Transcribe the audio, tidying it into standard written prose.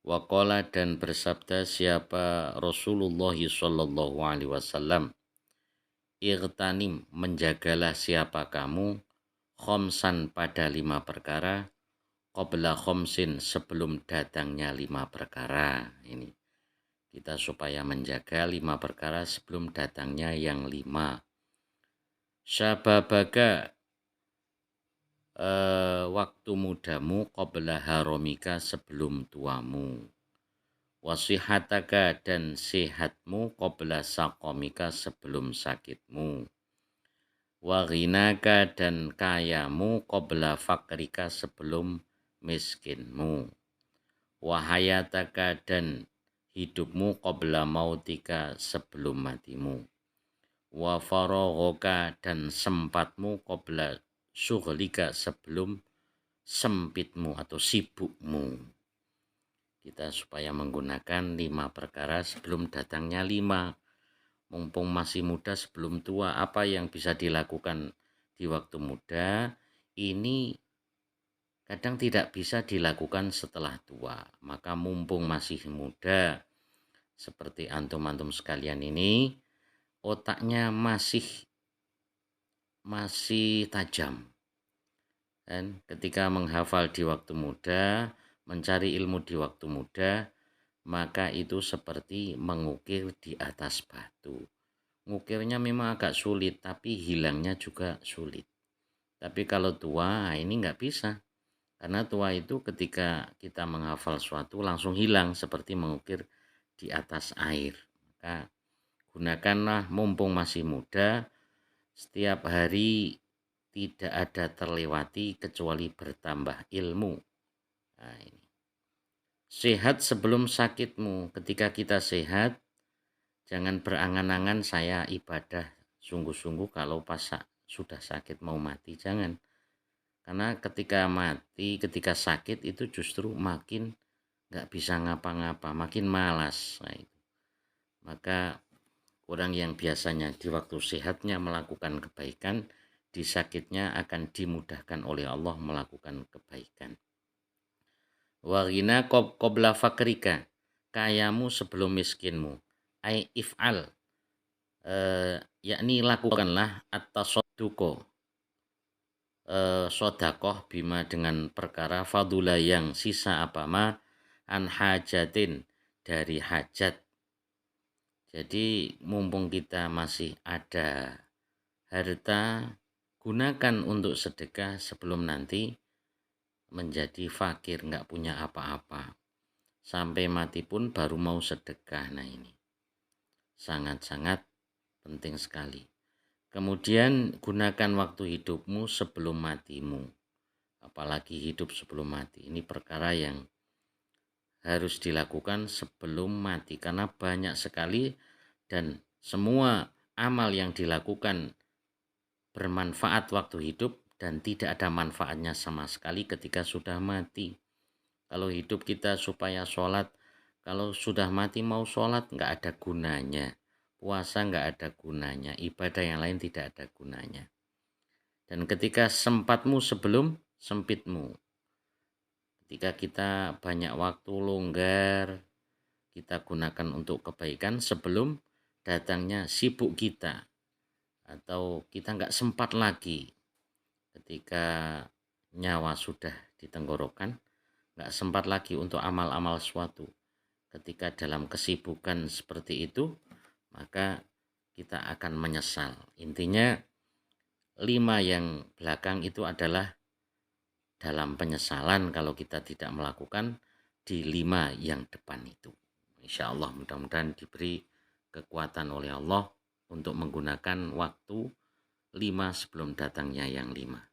Waqala dan bersabda siapa Rasulullah sallallahu alaihi wasallam, Irtanim menjagalah siapa kamu, khomsan pada 5 perkara, qabla khomsin sebelum datangnya 5 perkara. Ini kita supaya menjaga 5 perkara sebelum datangnya yang 5. Syababaka waktu mudamu qabla haromika sebelum tuamu. Wasihataka dan sehatmu qabla sakomika sebelum sakitmu. Waghinaka dan kayamu qabla fakrika sebelum miskinmu. Wahayataka dan hidupmu qabla mautika sebelum matimu. Wa faraghoka dan sempatmu qabla syughlika sebelum sempitmu atau sibukmu. Kita supaya menggunakan 5 perkara sebelum datangnya 5. Mumpung masih muda sebelum tua, apa yang bisa dilakukan di waktu muda ini kadang tidak bisa dilakukan setelah tua. Maka mumpung masih muda seperti antum-antum sekalian ini, otaknya masih tajam. Dan ketika menghafal di waktu muda, mencari ilmu di waktu muda, maka itu seperti mengukir di atas batu. Ngukirnya memang agak sulit, tapi hilangnya juga sulit. Tapi kalau tua, ini nggak bisa. Karena tua itu ketika kita menghafal suatu langsung hilang seperti mengukir di atas air. Maka gunakanlah mumpung masih muda, setiap hari tidak ada terlewati kecuali bertambah ilmu. Nah, ini. Sehat sebelum sakitmu. Ketika kita sehat, jangan berangan-angan saya ibadah sungguh-sungguh kalau pas sudah sakit mau mati. Jangan. Karena ketika sakit itu justru makin nggak bisa ngapa-ngapa, makin malas. Nah, itu. Maka orang yang biasanya di waktu sehatnya melakukan kebaikan, di sakitnya akan dimudahkan oleh Allah melakukan kebaikan. Waghina qabla fakrika, kayamu sebelum miskinmu. Ai if'al, yakni lakukanlah at-tasadduqo, sodakoh bima dengan perkara fadula yang sisa apama an hajatin dari hajat. Jadi mumpung kita masih ada harta, gunakan untuk sedekah sebelum nanti menjadi fakir, nggak punya apa-apa. Sampai mati pun baru mau sedekah. Nah, ini sangat-sangat penting sekali. Kemudian gunakan waktu hidupmu sebelum matimu. Apalagi hidup sebelum mati. Ini perkara yang harus dilakukan sebelum mati. Karena banyak sekali dan semua amal yang dilakukan bermanfaat waktu hidup dan tidak ada manfaatnya sama sekali ketika sudah mati. Kalau hidup kita supaya sholat, kalau sudah mati mau sholat nggak ada gunanya. Puasa nggak ada gunanya, ibadah yang lain tidak ada gunanya. Dan ketika sempatmu sebelum sempitmu. Ketika kita banyak waktu longgar, kita gunakan untuk kebaikan sebelum datangnya sibuk kita. Atau kita nggak sempat lagi ketika nyawa sudah di tenggorokan, nggak sempat lagi untuk amal-amal suatu. Ketika dalam kesibukan seperti itu, maka kita akan menyesal. Intinya 5 yang belakang itu adalah dalam penyesalan kalau kita tidak melakukan di 5 yang depan itu. Insya Allah mudah-mudahan diberi kekuatan oleh Allah untuk menggunakan waktu 5 sebelum datangnya yang 5.